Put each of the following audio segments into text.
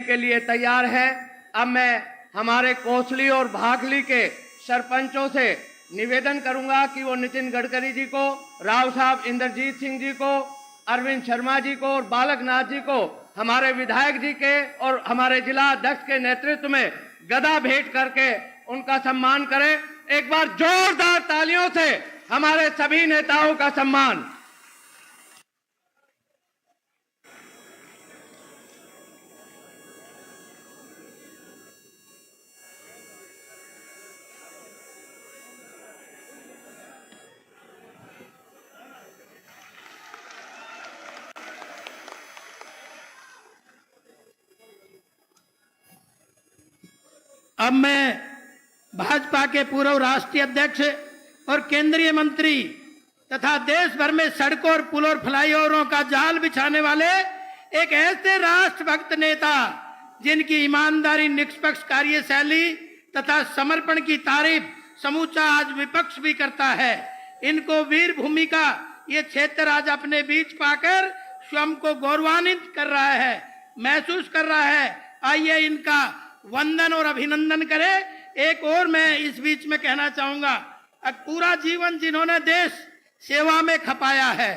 के लिए तैयार है। अब मैं हमारे कोसली और भाखली के सरपंचों से निवेदन करूंगा कि वो नितिन गडकरी जी को, राव साहब इंद्रजीत सिंह जी को, अरविंद शर्मा जी को और बालकनाथ जी को हमारे विधायक जी के और हमारे जिला अध्यक्ष के नेतृत्व में गदा भेंट करके उनका सम्मान करें। एक बार जोरदार तालियों से हमारे सभी नेताओं का सम्मान। अब मैं भाजपा के पूर्व राष्ट्रीय अध्यक्ष और केंद्रीय मंत्री तथा देश भर में सड़कों और पुलों और फ्लाईओवरों का जाल बिछाने वाले एक ऐसे राष्ट्रभक्त नेता जिनकी ईमानदारी, निष्पक्ष कार्यशैली तथा समर्पण की तारीफ समूचा आज विपक्ष भी करता है। इनको वीर भूमि का ये क्षेत्र आज अपने बीच पाकर स्वयं को गौरवान्वित कर रहा है, महसूस कर रहा है। आइए इनका वंदन और अभिनंदन करें। एक और मैं इस बीच में कहना चाहूंगा, पूरा जीवन जिन्होंने देश सेवा में खपाया है,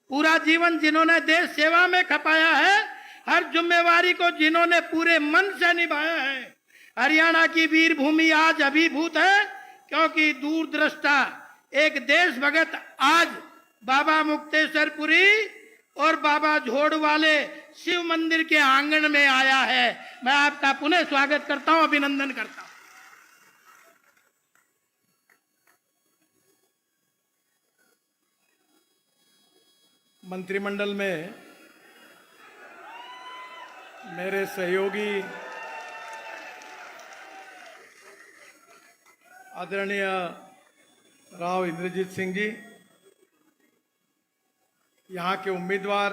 पूरा जीवन जिन्होंने देश सेवा में खपाया है, हर जिम्मेवारी को जिन्होंने पूरे मन से निभाया है, हरियाणा की वीर भूमि आज अभिभूत है, क्योंकि दूरदृष्टा एक देश भगत आज बाबा मुक्तेश्वरपुरी और बाबा झोड़ वाले शिव मंदिर के आंगन में आया है। मैं आपका पुनः स्वागत करता हूं, अभिनंदन करता हूं। मंत्रिमंडल में मेरे सहयोगी आदरणीय राव इंद्रजीत सिंह जी, यहाँ के उम्मीदवार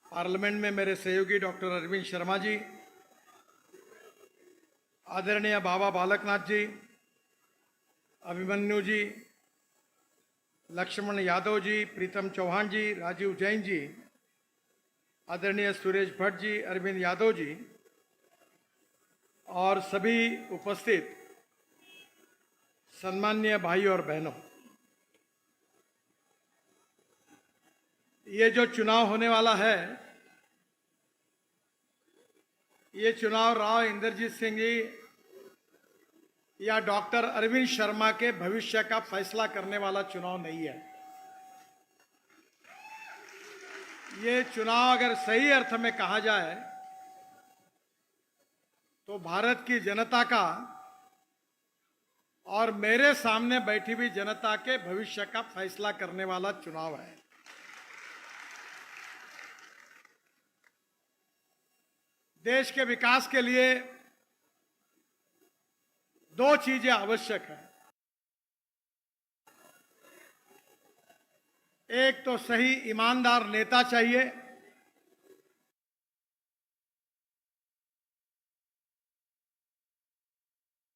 पार्लियामेंट में मेरे सहयोगी डॉक्टर अरविंद शर्मा जी, आदरणीय बाबा बालकनाथ जी, अभिमन्यु जी, लक्ष्मण यादव जी, प्रीतम चौहान जी, राजीव जैन जी, आदरणीय सुरेश भट्ट जी, अरविंद यादव जी और सभी उपस्थित सम्माननीय भाई और बहनों, ये जो चुनाव होने वाला है, ये चुनाव राव इंद्रजीत सिंह जी या डॉक्टर अरविंद शर्मा के भविष्य का फैसला करने वाला चुनाव नहीं है। ये चुनाव अगर सही अर्थ में कहा जाए तो भारत की जनता का और मेरे सामने बैठी हुई जनता के भविष्य का फैसला करने वाला चुनाव है। देश के विकास के लिए दो चीजें आवश्यक है। एक तो सही ईमानदार नेता चाहिए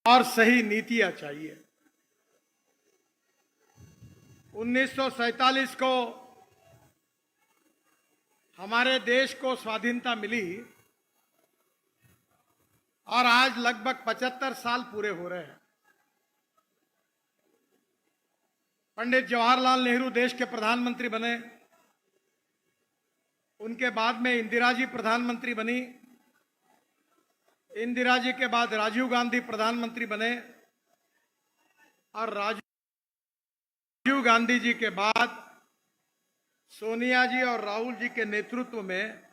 और सही नीतियां चाहिए। 1947 को हमारे देश को स्वाधीनता मिली और आज लगभग 75 साल पूरे हो रहे हैं। पंडित जवाहरलाल नेहरू देश के प्रधानमंत्री बने, उनके बाद में इंदिरा जी प्रधानमंत्री बनी, इंदिरा जी के बाद राजीव गांधी प्रधानमंत्री बने और राजीव गांधी जी के बाद सोनिया जी और राहुल जी के नेतृत्व में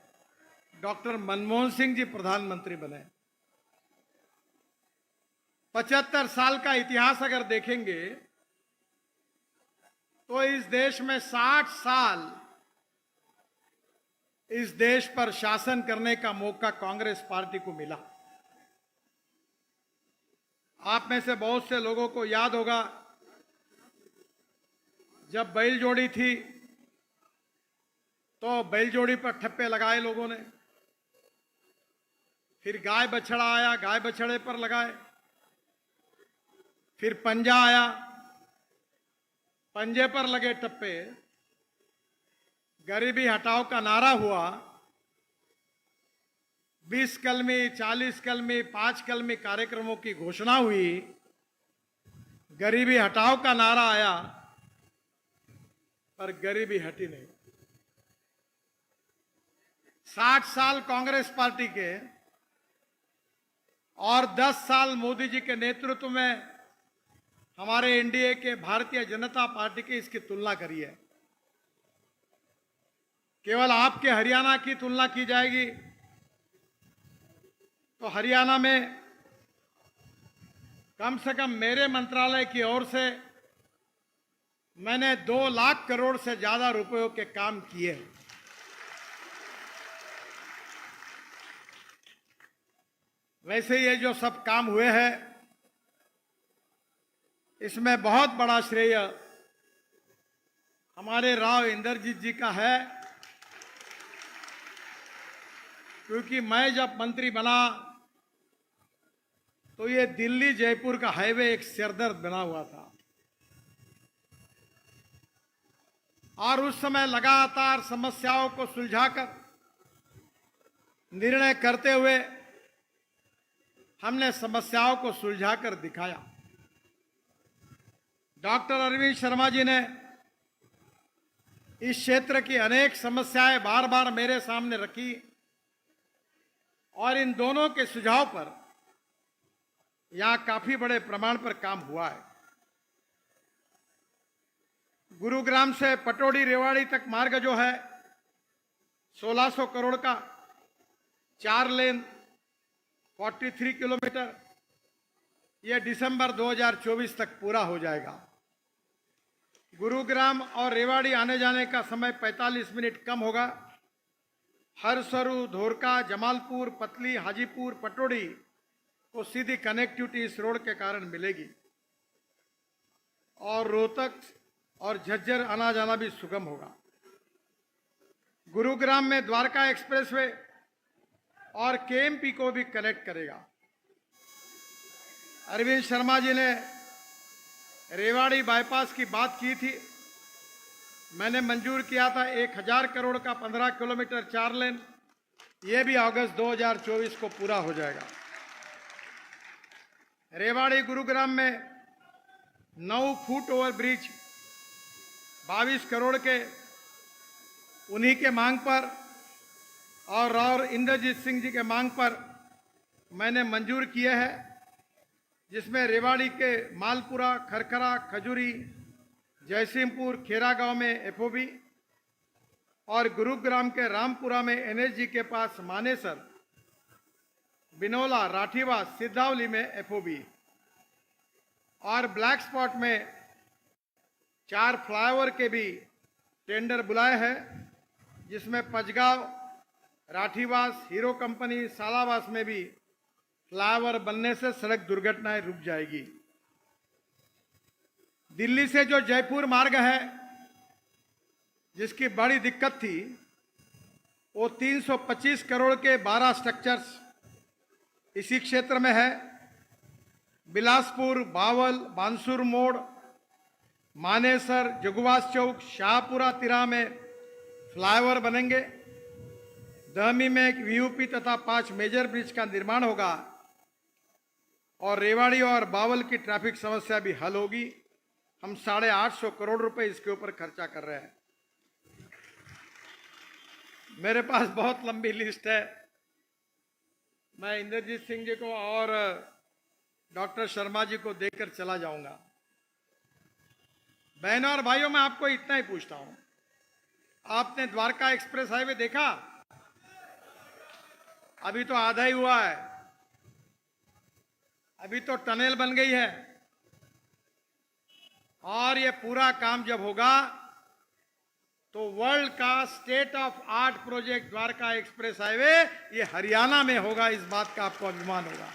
डॉक्टर मनमोहन सिंह जी प्रधानमंत्री बने। 75 साल का इतिहास अगर देखेंगे तो इस देश में 60 साल इस देश पर शासन करने का मौका कांग्रेस पार्टी को मिला। आप में से बहुत से लोगों को याद होगा, जब बैलजोड़ी थी तो बैलजोड़ी पर ठप्पे लगाए लोगों ने, फिर गाय बछड़ा आया, गाय बछड़े पर लगाए, फिर पंजा आया, पंजे पर लगे टप्पे, गरीबी हटाओ का नारा हुआ 20 कलमी, 40 कलमी, 5 कलमी कार्यक्रमों की घोषणा हुई, गरीबी हटाओ का नारा आया, पर गरीबी हटी नहीं। 60 साल कांग्रेस पार्टी के और 10 साल मोदी जी के नेतृत्व में हमारे एनडीए के भारतीय जनता पार्टी की इसकी तुलना करिए। केवल आपके हरियाणा की तुलना की जाएगी तो हरियाणा में कम से कम मेरे मंत्रालय की ओर से मैंने 2 लाख करोड़ से ज्यादा रुपयों के काम किए हैं। वैसे ये जो सब काम हुए हैं, इसमें बहुत बड़ा श्रेय हमारे राव इंद्रजीत जी का है, क्योंकि मैं जब मंत्री बना तो ये दिल्ली जयपुर का हाईवे एक सिरदर्द बना हुआ था और उस समय लगातार समस्याओं को सुलझाकर निर्णय करते हुए हमने समस्याओं को सुलझाकर दिखाया। डॉक्टर अरविंद शर्मा जी ने इस क्षेत्र की अनेक समस्याएं बार बार मेरे सामने रखी और इन दोनों के सुझाव पर यहां काफी बड़े प्रमाण पर काम हुआ है। गुरुग्राम से पटौड़ी रेवाड़ी तक मार्ग जो है 1600 करोड़ का 4 लेन 43 किलोमीटर, यह दिसंबर 2024 तक पूरा हो जाएगा। गुरुग्राम और रेवाड़ी आने जाने का समय 45 मिनट कम होगा। हरसरू, धोरका, जमालपुर, पतली, हाजीपुर, पटौड़ी को सीधी कनेक्टिविटी इस रोड के कारण मिलेगी और रोहतक और झज्जर आना जाना भी सुगम होगा। गुरुग्राम में द्वारका एक्सप्रेसवे और केएमपी को भी कनेक्ट करेगा। अरविंद शर्मा जी ने रेवाड़ी बाईपास की बात की थी, मैंने मंजूर किया था 1000 करोड़ का 15 किलोमीटर 4 लेन, यह भी अगस्त 2024 को पूरा हो जाएगा। रेवाड़ी गुरुग्राम में 9 फुट ओवर ब्रिज 22 करोड़ के उन्हीं के मांग पर और राव इंद्रजीत सिंह जी के मांग पर मैंने मंजूर किए हैं, जिसमें रेवाड़ी के मालपुरा, खरखरा, खजूरी, जयसिंहपुर, खेरा गांव में एफओबी और गुरुग्राम के रामपुरा में एनएसजी के पास मानेसर, बिनोला, राठीवा, सिद्धावली में एफओबी और ब्लैक स्पॉट में 4 फ्लाईओवर के भी टेंडर बुलाए हैं, जिसमें पचगांव, राठीवास, हीरो कंपनी, सालावास में भी फ्लाईओवर बनने से सड़क दुर्घटनाएं रुक जाएगी। दिल्ली से जो जयपुर मार्ग है, जिसकी बड़ी दिक्कत थी, वो 325 करोड़ के 12 स्ट्रक्चर्स इसी क्षेत्र में है। बिलासपुर, बावल, बांसुर मोड़, मानेसर, जगुवास चौक, शाहपुरा तिरा में फ्लाईओवर बनेंगे। दहमी में एक वीयूपी तथा 5 मेजर ब्रिज का निर्माण होगा और रेवाड़ी और बावल की ट्रैफिक समस्या भी हल होगी। हम 850 करोड़ रुपए इसके ऊपर खर्चा कर रहे हैं। मेरे पास बहुत लंबी लिस्ट है, मैं इंद्रजीत सिंह जी को और डॉक्टर शर्मा जी को देकर चला जाऊंगा। बहनों और भाइयों, मैं आपको इतना ही पूछता हूं, आपने द्वारका एक्सप्रेस हाईवे देखा? अभी तो आधा ही हुआ है, अभी तो टनल बन गई है और ये पूरा काम जब होगा तो वर्ल्ड का state of art project Dwarka express highway ये हरियाणा में होगा, इस बात का आपको अभिमान होगा।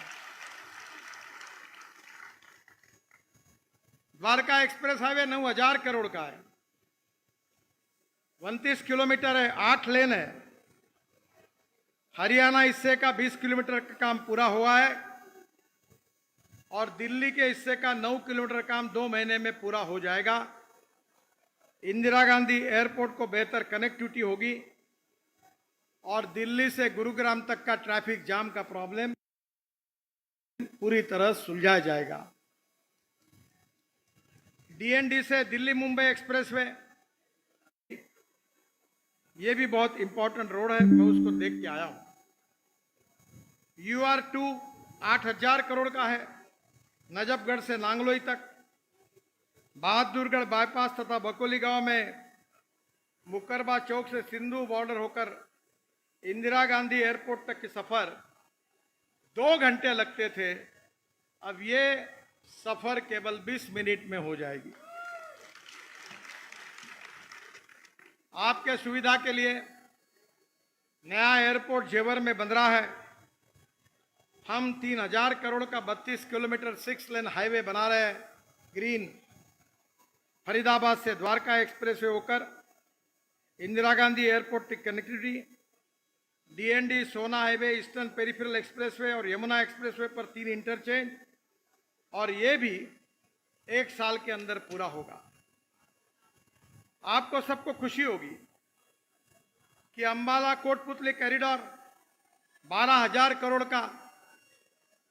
द्वारका एक्सप्रेस हाईवे 9000 करोड़ का है, 29 किलोमीटर है, 8 लेन है। हरियाणा हिस्से का 20 किलोमीटर का काम पूरा हुआ है और दिल्ली के हिस्से का 9 किलोमीटर काम 2 महीने में पूरा हो जाएगा। इंदिरा गांधी एयरपोर्ट को बेहतर कनेक्टिविटी होगी और दिल्ली से गुरुग्राम तक का ट्रैफिक जाम का प्रॉब्लम पूरी तरह सुलझाया जाएगा। डीएनडी से दिल्ली मुंबई एक्सप्रेसवे, ये भी बहुत इंपॉर्टेंट रोड है, मैं उसको देख के आया हूं। UR2 8,000 करोड़ का है, नजफगढ़ से नांगलोई तक। बहादुरगढ़ बाईपास तथा बकोली गांव में मुकरबा चौक से सिंधु बॉर्डर होकर इंदिरा गांधी एयरपोर्ट तक की सफर 2 घंटे लगते थे, अब ये सफर केवल 20 मिनट में हो जाएगी। आपके सुविधा के लिए नया एयरपोर्ट जेवर में बन रहा है। हम 3,000 करोड़ का 32 किलोमीटर 6 लेन हाईवे बना रहे हैं, ग्रीन। फरीदाबाद से द्वारका एक्सप्रेसवे होकर इंदिरा गांधी एयरपोर्ट तक कनेक्टिविटी, डीएनडी सोना हाईवे, ईस्टर्न पेरिफेरल एक्सप्रेसवे और यमुना एक्सप्रेसवे पर 3 इंटरचेंज, और ये भी 1 साल के अंदर पूरा होगा। आपको सबको खुशी होगी कि अंबाला कोटपुतली कॉरिडोर 12,000 करोड़ का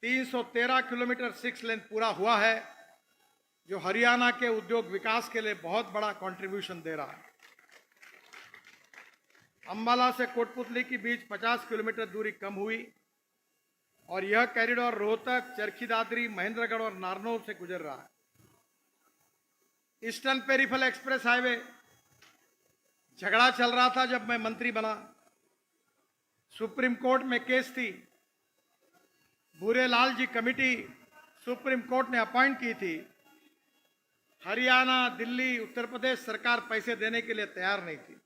313 किलोमीटर 6 लेन पूरा हुआ है, जो हरियाणा के उद्योग विकास के लिए बहुत बड़ा कंट्रीब्यूशन दे रहा है। अंबाला से कोटपुतली के बीच 50 किलोमीटर दूरी कम हुई और यह कॉरिडोर रोहतक, चरखी दादरी, महेंद्रगढ़ और नारनौल से गुजर रहा है। ईस्टर्न पेरिफेरल एक्सप्रेस हाईवे, झगड़ा चल रहा था जब मैं मंत्री बना, सुप्रीम कोर्ट में केस थी। भूरेलाल जी कमेटी सुप्रीम कोर्ट ने अपॉइंट की थी। हरियाणा, दिल्ली, उत्तर प्रदेश सरकार पैसे देने के लिए तैयार नहीं थी।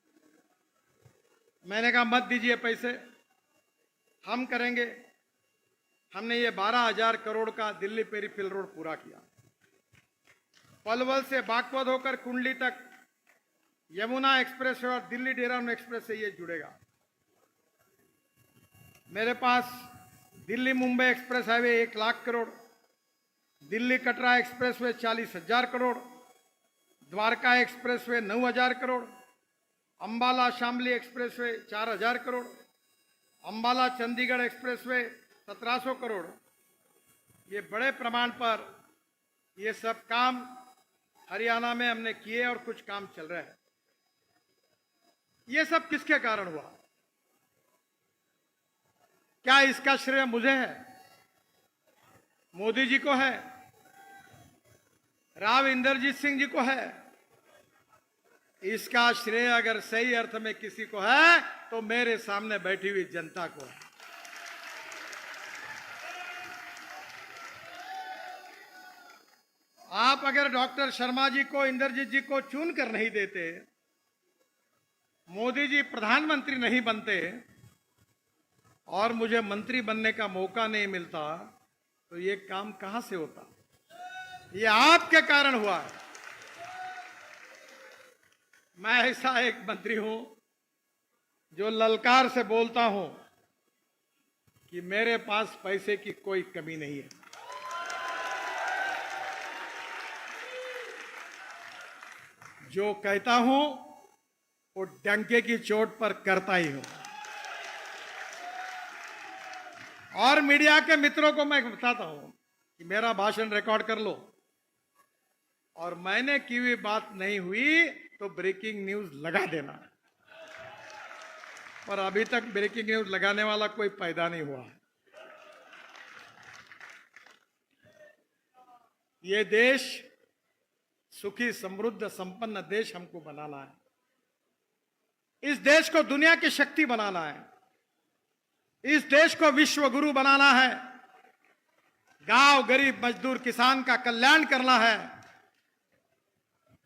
मैंने कहा मत दीजिए पैसे, हम करेंगे। हमने ये 12,000 करोड़ का दिल्ली पेरिफेरल रोड पूरा किया। पलवल से बागपत होकर कुंडली तक यमुना एक्सप्रेस और दिल्ली देहरादून एक्सप्रेस से ये जुड़ेगा। मेरे पास Delhi Mumbai express highway 1 lakh crore, Delhi Katra expressway 40,000 crore, Dwarka expressway 9,000 crore, Ambala Shamli expressway 4,000 crore, Ambala Chandigarh expressway 1,700 crore. ये बड़े प्रमाण पर ये सब काम हरियाणा में हमने किए और कुछ काम चल रहे हैं। ये सब किसके कारण हुआ? क्या इसका श्रेय मुझे है? मोदी जी को है? राव इंद्रजीत सिंह जी को है? इसका श्रेय अगर सही अर्थ में किसी को है तो मेरे सामने बैठी हुई जनता को है। आप अगर डॉक्टर शर्मा जी को, इंद्रजीत जी को चुन कर नहीं देते, मोदी जी प्रधानमंत्री नहीं बनते और मुझे मंत्री बनने का मौका नहीं मिलता, तो ये काम कहां से होता? ये आपके कारण हुआ है। मैं ऐसा एक मंत्री हूं जो ललकार से बोलता हूं कि मेरे पास पैसे की कोई कमी नहीं है। जो कहता हूं वो डंके की चोट पर करता ही हूं। और मीडिया के मित्रों को मैं बताता हूं कि मेरा भाषण रिकॉर्ड कर लो, और मैंने की हुई बात नहीं हुई तो ब्रेकिंग न्यूज लगा देना। पर अभी तक ब्रेकिंग न्यूज लगाने वाला कोई पैदा नहीं हुआ। ये देश सुखी, समृद्ध, संपन्न देश हमको बनाना है। इस देश को दुनिया की शक्ति बनाना है। इस देश को विश्व गुरु बनाना है। गांव, गरीब, मजदूर, किसान का कल्याण करना है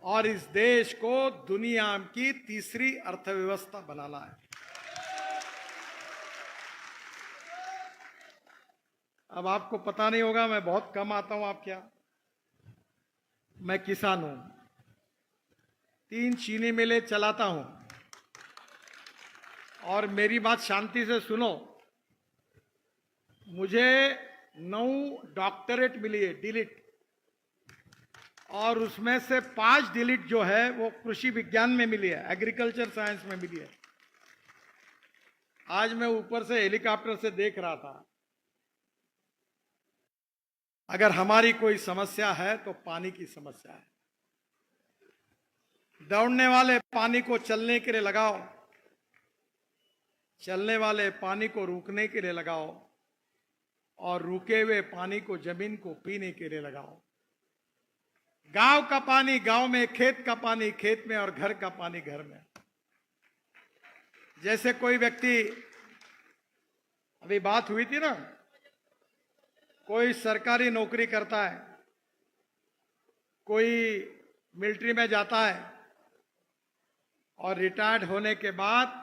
और इस देश को दुनिया की तीसरी अर्थव्यवस्था बनाना है। अब आपको पता नहीं होगा, मैं बहुत कम आता हूं। आप क्या, मैं किसान हूं, 3 चीनी मिलें चलाता हूं। और मेरी बात शांति से सुनो, मुझे 9 डॉक्टरेट मिली है, डिलीट, और उसमें से 5 डिलीट जो है वो कृषि विज्ञान में मिली है, एग्रीकल्चर साइंस में मिली है। आज मैं ऊपर से हेलीकॉप्टर से देख रहा था, अगर हमारी कोई समस्या है तो पानी की समस्या है। दौड़ने वाले पानी को चलने के लिए लगाओ, चलने वाले पानी को रुकने के लिए लगाओ, और रुके हुए पानी को जमीन को पीने के लिए लगाओ। गांव का पानी गांव में, खेत का पानी खेत में, और घर का पानी घर में। जैसे कोई व्यक्ति, अभी बात हुई थी ना, कोई सरकारी नौकरी करता है, कोई मिलिट्री में जाता है, और रिटायर्ड होने के बाद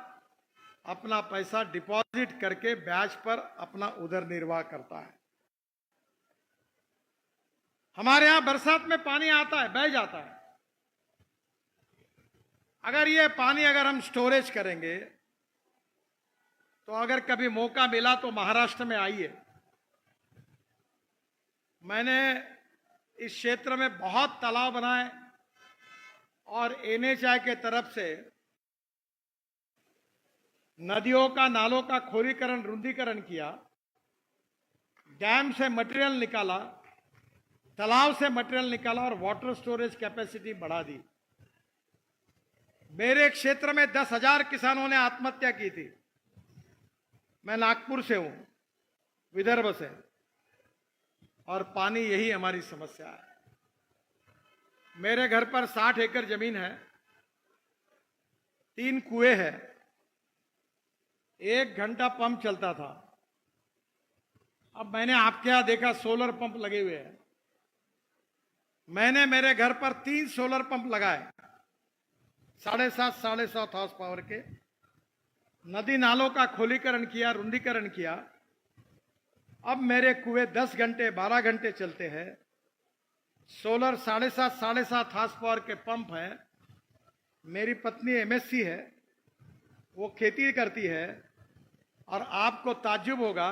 अपना पैसा डिपॉजिट करके ब्याज पर अपना उदर निर्वाह करता है। हमारे यहां बरसात में पानी आता है, बह जाता है। अगर ये पानी अगर हम स्टोरेज करेंगे, तो अगर कभी मौका मिला तो महाराष्ट्र में आइए। मैंने इस क्षेत्र में बहुत तालाब बनाए, और एनएचआई के तरफ से नदियों का, नालों का खोरीकरण, रुंदीकरण किया, डैम से मटेरियल निकाला, तालाब से मटेरियल निकाला, और वाटर स्टोरेज कैपेसिटी बढ़ा दी। मेरे क्षेत्र में 10,000 किसानों ने आत्महत्या की थी। मैं नागपुर से हूं, विदर्भ से, और पानी यही हमारी समस्या है। मेरे घर पर 60 एकड़ जमीन है, 3 कुएं हैं, 1 घंटा पंप चलता था। अब मैंने आपके यहां देखा सोलर पंप लगे हुए हैं। मैंने मेरे घर पर 3 सोलर पंप लगाए, 7.5 हॉर्स पावर के। नदी नालों का खोलीकरण किया, रुंदीकरण किया। अब मेरे कुएं 10 घंटे 12 घंटे चलते हैं। सोलर 7.5 हॉर्स पावर के पंप हैं। मेरी पत्नी एमएससी है, वो खेती करती है, और आपको ताज्जुब होगा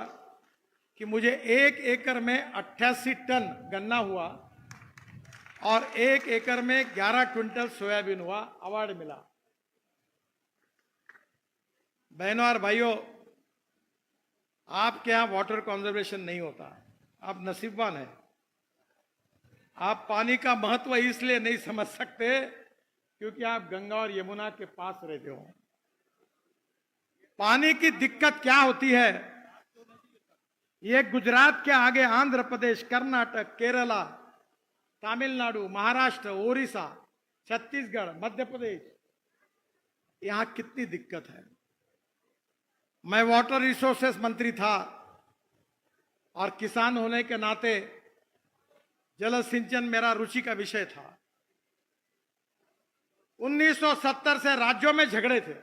कि मुझे 1 एकड़ में 88 टन गन्ना हुआ, और 1 एकड़ में 11 क्विंटल सोयाबीन हुआ। अवार्ड मिला। बहनों और भाइयों, आपके यहां वाटर कंजर्वेशन नहीं होता, आप नसीबवान हैं। आप पानी का महत्व इसलिए नहीं समझ सकते क्योंकि आप गंगा और यमुना के पास रहते हो। पानी की दिक्कत क्या होती है, ये गुजरात के आगे आंध्र प्रदेश, कर्नाटक, केरला, तमिलनाडु, महाराष्ट्र, ओडिशा, छत्तीसगढ़, मध्य प्रदेश, यहां कितनी दिक्कत है। मैं वाटर रिसोर्सेस मंत्री था, और किसान होने के नाते जल सिंचन मेरा रुचि का विषय था। 1970 से राज्यों में झगड़े थे।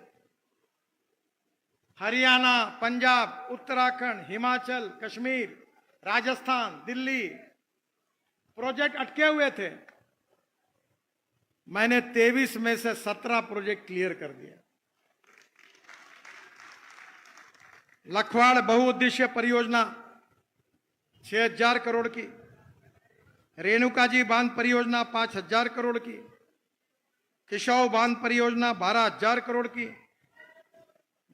हरियाणा, पंजाब, उत्तराखंड, हिमाचल, कश्मीर, राजस्थान, दिल्ली, प्रोजेक्ट अटके हुए थे। मैंने 23 में से 17 प्रोजेक्ट क्लियर कर दिए। लखवाड़ बहुउद्देश्य परियोजना 6,000 करोड़ की, रेणुकाजी बांध परियोजना 5,000 करोड़ की, किशोर बांध परियोजना 12,000 करोड़ की,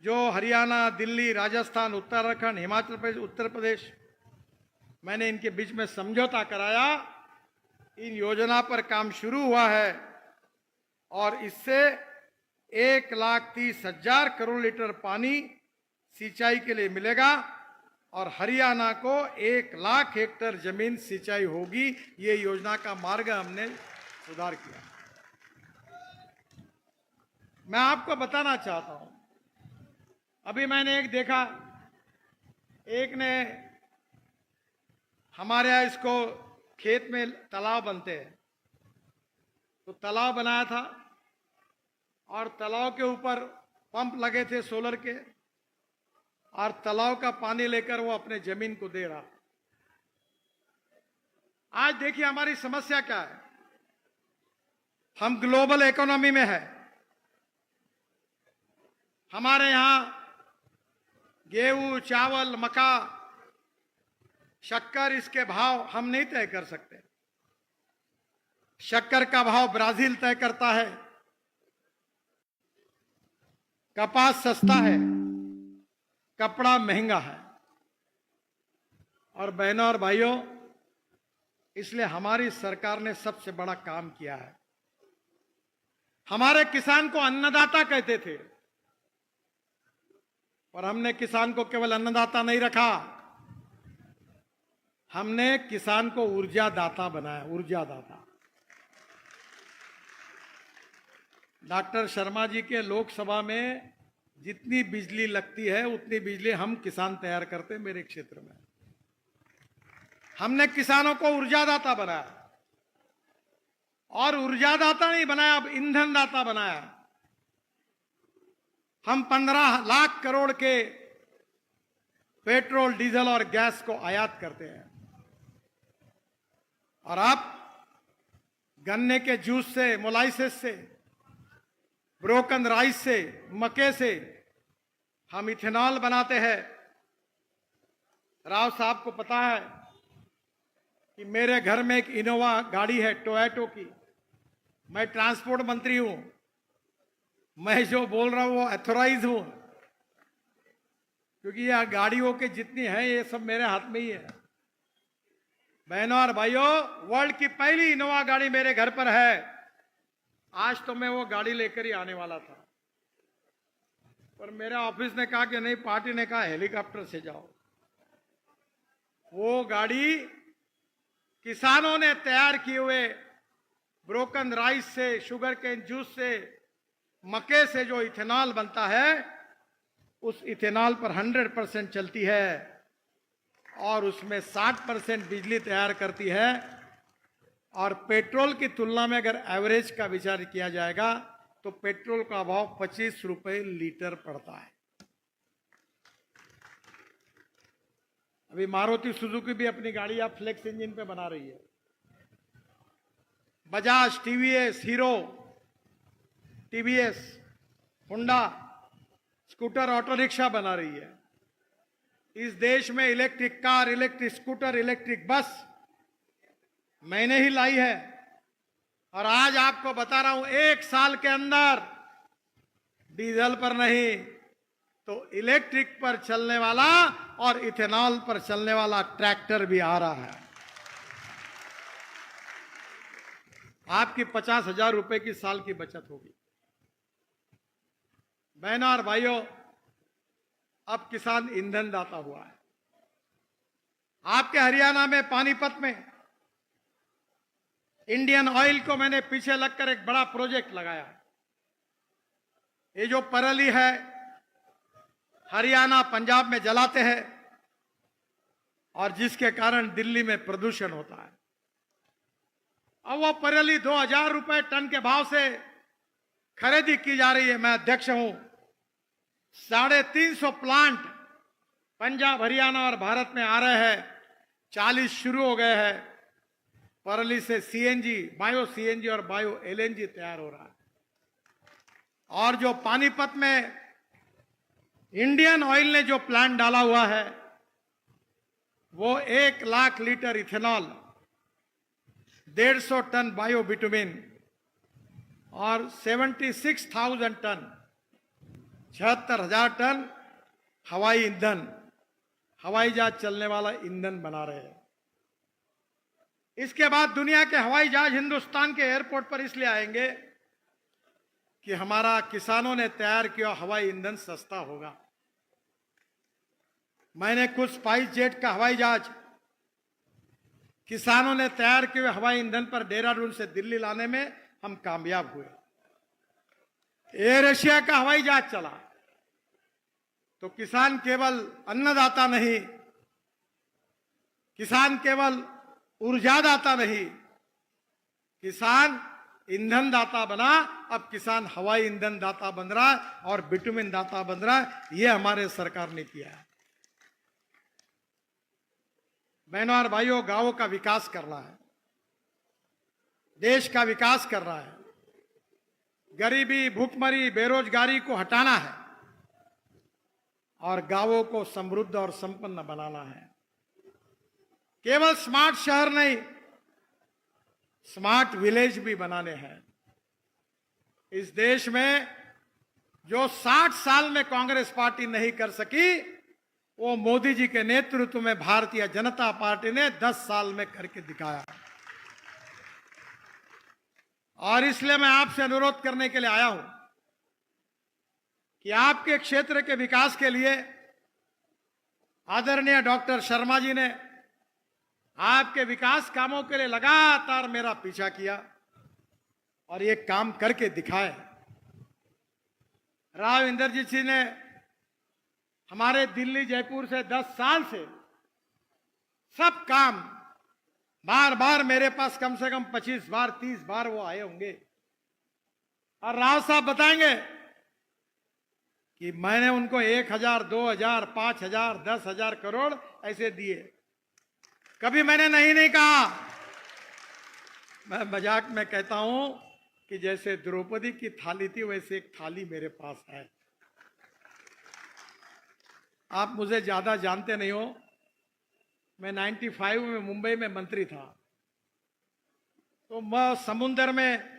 जो हरियाणा, दिल्ली, राजस्थान, उत्तराखंड, हिमाचल प्रदेश, उत्तर प्रदेश, मैंने इनके बीच में समझौता कराया। इन योजना पर काम शुरू हुआ है, और इससे 1,30,000 करोड़ लीटर पानी सिंचाई के लिए मिलेगा, और हरियाणा को 1,00,000 हेक्टेयर जमीन सिंचाई होगी। ये योजना का मार्ग हमने सुधार किया। मैं आपको बताना चाहता हूं, अभी मैंने एक देखा, एक ने हमारे यहां इसको खेत में तालाब बनते हैं, तो तालाब बनाया था, और तालाब के ऊपर पंप लगे थे सोलर के, और तालाब का पानी लेकर वो अपने जमीन को दे रहा। आज देखिए हमारी समस्या क्या है। हम ग्लोबल इकोनॉमी में है। हमारे यहां गेहूं, चावल, मक्का, शक्कर, इसके भाव हम नहीं तय कर सकते। शक्कर का भाव ब्राजील तय करता है। कपास सस्ता है, कपड़ा महंगा है। और बहनों और भाइयों, इसलिए हमारी सरकार ने सबसे बड़ा काम किया है। हमारे किसान को अन्नदाता कहते थे, और हमने किसान को केवल अन्नदाता नहीं रखा, हमने किसान को ऊर्जादाता बनाया। ऊर्जादाता। डॉक्टर शर्मा जी के लोकसभा में जितनी बिजली लगती है उतनी बिजली हम किसान तैयार करते हैं मेरे क्षेत्र में। हमने किसानों को ऊर्जादाता बनाया, और ऊर्जादाता नहीं बनाया, अब ईंधनदाता बनाया। हम 15 लाख करोड़ के पेट्रोल, डीजल और गैस को आयात करते हैं, और अब गन्ने के जूस से, मोलाइसिस से, ब्रोकन राइस से, मक्के से हम इथेनॉल बनाते हैं। राव साहब को पता है कि मेरे घर में एक इनोवा गाड़ी है टोयोटो की। मैं ट्रांसपोर्ट मंत्री हूं, मैं जो बोल रहा हूं वो ऑथोराइज हूं, क्योंकि यह गाड़ियों के जितनी है ये सब मेरे हाथ में ही है। बहनों और भाइयों, वर्ल्ड की पहली इनोवा गाड़ी मेरे घर पर है। आज तो मैं वो गाड़ी लेकर ही आने वाला था, पर मेरे ऑफिस ने कहा कि नहीं, पार्टी ने कहा हेलीकॉप्टर से जाओ। वो गाड़ी किसानों ने तैयार किए हुए ब्रोकन राइस से, शुगर केन जूस से, मक्के से जो इथेनॉल बनता है, उस इथेनॉल पर 100% चलती है, और उसमें 60% बिजली तैयार करती है। और पेट्रोल की तुलना में अगर एवरेज का विचार किया जाएगा तो पेट्रोल का भाव 25 रुपए लीटर पड़ता है। अभी मारुति सुजुकी भी अपनी गाड़ी आप फ्लेक्स इंजन पे बना रही है। Bajaj, TVS, hero, TVS, Honda scooter, auto rickshaw बना रही है। इस देश में electric car, electric scooter, electric bus मैंने ही लाई है। और आज आपको बता रहा हूं, 1 साल के अंदर डीजल पर नहीं तो इलेक्ट्रिक पर चलने वाला और इथेनॉल पर चलने वाला ट्रैक्टर भी आ रहा है। आपकी 50,000 रुपए की साल की बचत होगी। बहनों और भाइयों, अब किसान ईंधन दाता हुआ है। आपके हरियाणा में पानीपत में इंडियन ऑयल को मैंने पीछे लगकर एक बड़ा प्रोजेक्ट लगाया। ये जो पराली है हरियाणा, पंजाब में जलाते हैं, और जिसके कारण दिल्ली में प्रदूषण होता है। अब वो पराली 2000 रुपए टन के भाव से खरीदी की जा रही है। मैं अध्यक्ष हूं। 350 प्लांट पंजाब, हरियाणा और भारत में आ रहे हैं। 40 शुरू हो गए हैं। पराली से सीएनजी, बायो सीएनजी और बायो एलएनजी तैयार हो रहा है। और जो पानीपत में इंडियन ऑयल ने जो प्लांट डाला हुआ है, वो 1 lakh litre ethanol, 150 ton bio bitumen और 76,000 टन, 76,000 टन हवाई ईंधन, हवाई जहाज चलने वाला ईंधन बना रहे हैं। इसके बाद दुनिया के हवाई जहाज हिंदुस्तान के एयरपोर्ट पर इसलिए आएंगे कि हमारा किसानों ने तैयार किया हवाई ईंधन सस्ता होगा। मैंने कुछ स्पाइस जेट का हवाई जहाज किसानों ने तैयार किए हुए हवाई ईंधन पर देहरादून से दिल्ली लाने में हम कामयाब हुए। एयर एशिया का हवाई जहाज चला तो किसान केवल अन्नदाता नहीं, किसान केवल ऊर्जादाता नहीं, किसान ईंधन दाता बना। अब किसान हवाई ईंधन दाता बन रहा है और बिटुमिन दाता बन रहा है। यह हमारे सरकार ने किया है। बहनों और भाइयों, गांवों का विकास करना है, देश का विकास करना है, गरीबी, भूखमरी, बेरोजगारी को हटाना है और गांवों को समृद्ध और संपन्न बनाना है। केवल स्मार्ट शहर नहीं, स्मार्ट विलेज भी बनाने हैं। इस देश में जो 60 साल में कांग्रेस पार्टी नहीं कर सकी, वो मोदी जी के नेतृत्व में भारतीय जनता पार्टी ने 10 साल में करके दिखाया। और इसलिए मैं आपसे अनुरोध करने के लिए आया हूं कि आपके क्षेत्र के विकास के लिए आदरणीय डॉक्टर शर्मा जी ने आपके विकास कामों के लिए लगातार मेरा पीछा किया और ये काम करके दिखाए। राव इंद्रजीत सिंह ने हमारे दिल्ली जयपुर से 10 साल से सब काम बार बार मेरे पास कम से कम 25 बार 30 बार वो आए होंगे और राव साहब बताएंगे कि मैंने उनको 1000, 2000, 5000, 10,000 करोड़ ऐसे दिए। कभी मैंने नहीं कहा। मैं मजाक में कहता हूं कि जैसे द्रौपदी की थाली थी वैसे एक थाली मेरे पास है। आप मुझे ज्यादा जानते नहीं हो। मैं 95 में मुंबई में मंत्री था, तो मैं समुद्र में,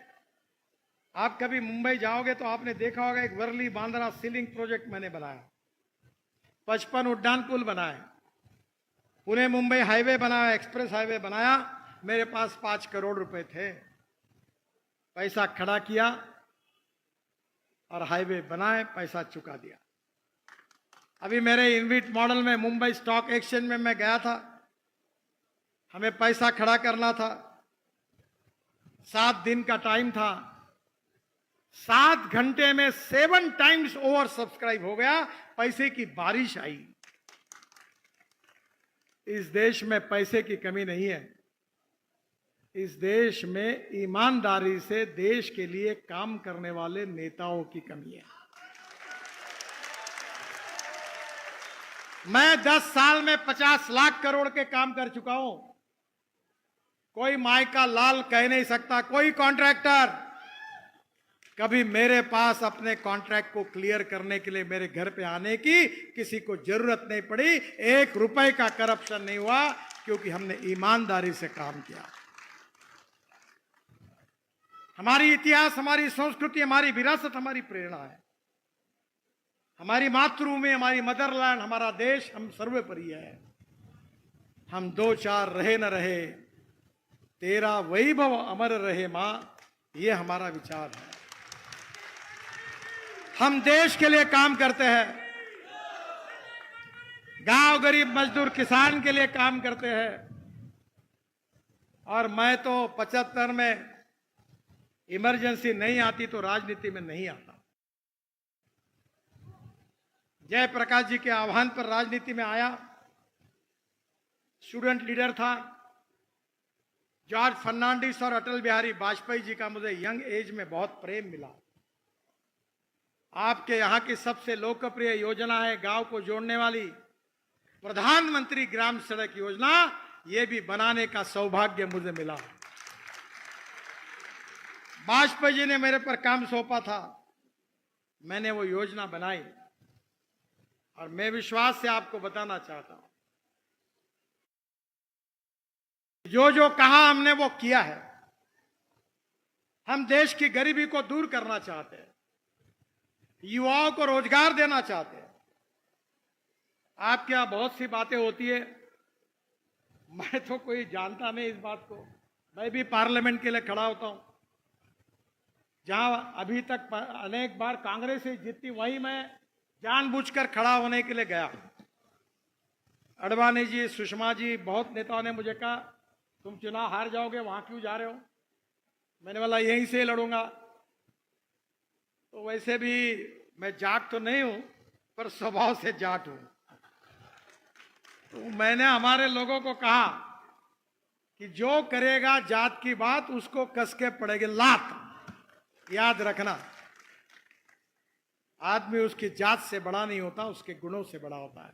आप कभी मुंबई जाओगे तो आपने देखा होगा एक वर्ली बांद्रा सीलिंग प्रोजेक्ट मैंने बनाया, 55 उड्डान पुल बनाए, पुणे मुंबई हाईवे बनाया, एक्सप्रेस हाईवे बनाया। मेरे पास 5 करोड़ रुपए थे। पैसा खड़ा किया और हाईवे बनाए, पैसा चुका दिया। अभी मेरे इनविट मॉडल में मुंबई स्टॉक एक्सचेंज में मैं गया था, हमें पैसा खड़ा करना था, 7 दिन का टाइम था। 7 घंटे में 7 टाइम्स ओवर सब्सक्राइब हो गया, पैसे की बारिश आई। इस देश में पैसे की कमी नहीं है। इस देश में ईमानदारी से देश के लिए काम करने वाले नेताओं की कमी है। मैं 10 साल में 50 लाख करोड़ के काम कर चुका हूं। कोई माई का लाल कह नहीं सकता, कोई कॉन्ट्रैक्टर कभी मेरे पास अपने कॉन्ट्रैक्ट को क्लियर करने के लिए मेरे घर पे आने की किसी को जरूरत नहीं पड़ी। 1 रुपए का करप्शन नहीं हुआ, क्योंकि हमने ईमानदारी से काम किया। हमारी इतिहास, हमारी संस्कृति, हमारी विरासत हमारी प्रेरणा है। हमारी मातृभूमि, हमारी मदरलैंड, हमारा देश हम सर्वोपरि है। हम 2-4 रहे न रहे, तेरा वैभव अमर रहे मां, ये हमारा विचार है। हम देश के लिए काम करते हैं, गांव गरीब मजदूर किसान के लिए काम करते हैं। और मैं तो 75 में इमरजेंसी नहीं आती तो राजनीति में नहीं आता। जयप्रकाश जी के आह्वान पर राजनीति में आया। स्टूडेंट लीडर था। जॉर्ज फर्नांडिस और अटल बिहारी वाजपेयी जी का मुझे यंग एज में बहुत प्रेम मिला। आपके यहां की सबसे लोकप्रिय योजना है गांव को जोड़ने वाली प्रधानमंत्री ग्राम सड़क योजना। यह भी बनाने का सौभाग्य मुझे मिला। वाजपेयी जी ने मेरे पर काम सौंपा था, मैंने वो योजना बनाई। और मैं विश्वास से आपको बताना चाहता हूं, जो जो कहा हमने वो किया है। हम देश की गरीबी को दूर करना चाहते हैं, युवाओं को रोजगार देना चाहते हैं। आपके यहां बहुत सी बातें होती है, मैं तो कोई जानता नहीं इस बात को। मैं भी पार्लियामेंट के लिए खड़ा होता हूं। जहां अभी तक अनेक बार कांग्रेस से जीती, वहीं मैं जानबूझकर खड़ा होने के लिए गया। अडवाणी जी, सुषमा जी, बहुत नेताओं ने मुझे कहा तुम चुनाव हार जाओगे, वहां क्यों जा रहे हो? मैंने बोला यहीं से लड़ूंगा। तो वैसे भी मैं जाट तो नहीं हूं, पर स्वभाव से जाट हूं। तो मैंने हमारे लोगों को कहा कि जो करेगा जात की बात, उसको कस के पड़ेगी लात। याद रखना, आदमी उसकी जात से बड़ा नहीं होता, उसके गुणों से बड़ा होता है।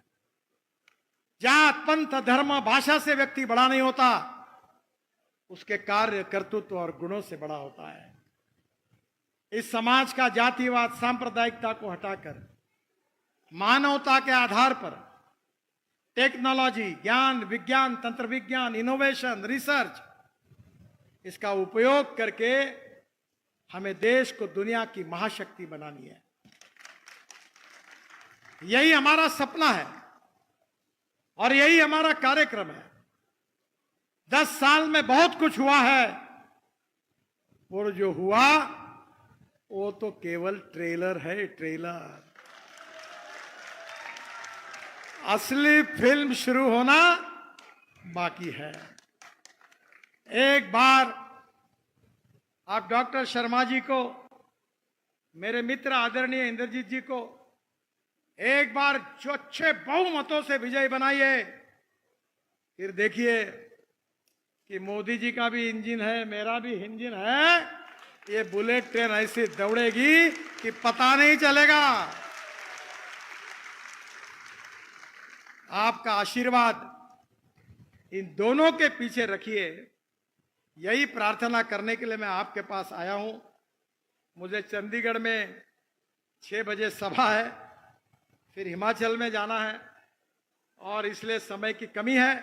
जात, पंथ, धर्म, भाषा से व्यक्ति बड़ा नहीं होता, उसके कार्य, कर्तृत्व और गुणों से बड़ा होता है। इस समाज का जातिवाद, सांप्रदायिकता को हटाकर मानवता के आधार पर टेक्नोलॉजी, ज्ञान, विज्ञान, तंत्र विज्ञान, इनोवेशन, रिसर्च, इसका उपयोग करके हमें देश को दुनिया की महाशक्ति बनानी है। यही हमारा सपना है। और यही हमारा कार्यक्रम है। 10 साल में बहुत कुछ हुआ है, और जो हुआ वो तो केवल ट्रेलर है, ट्रेलर। असली फिल्म शुरू होना बाकी है। एक बार आप डॉक्टर शर्मा जी को, मेरे मित्र आदरणीय इंद्रजीत जी को एक बार जो अच्छे बहुमतों से विजय बनाइए, फिर देखिए कि मोदी जी का भी इंजन है, मेरा भी इंजन है, ये बुलेट ट्रेन ऐसी दौड़ेगी कि पता नहीं चलेगा। आपका आशीर्वाद इन दोनों के पीछे रखिए, यही प्रार्थना करने के लिए मैं आपके पास आया हूं। मुझे चंडीगढ़ में 6 बजे सभा है, फिर हिमाचल में जाना है और इसलिए समय की कमी है।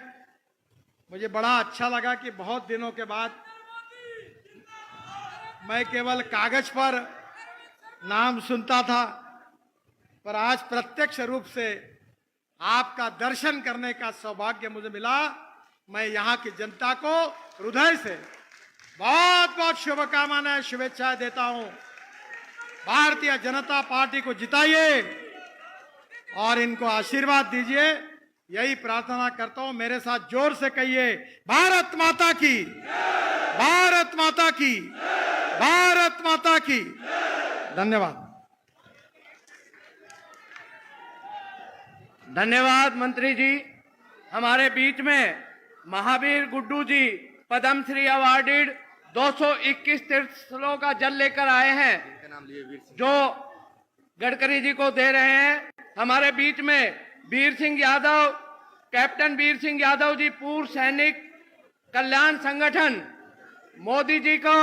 मुझे बड़ा अच्छा लगा कि बहुत दिनों के बाद मैं केवल कागज पर नाम सुनता था, पर आज प्रत्यक्ष रूप से आपका दर्शन करने का सौभाग्य मुझे मिला। मैं यहाँ की जनता को हृदय से बहुत बहुत शुभकामनाएं, शुभेच्छाएं देता हूं। भारतीय जनता पार्टी को जिताइए और इनको आशीर्वाद दीजिए, यही प्रार्थना करता हूं। मेरे साथ जोर से कहिए, भारत माता की, भारत माता की, भारत माता की। धन्यवाद। धन्यवाद मंत्री जी। हमारे बीच में महावीर गुड्डू जी पद्मश्री अवार्डेड 221 तीर्थ स्थलों का जल लेकर आए हैं, जो गडकरी जी को दे रहे हैं। हमारे बीच में वीर सिंह यादव, कैप्टन वीर सिंह यादव जी, पूर्व सैनिक कल्याण संगठन, मोदी जी को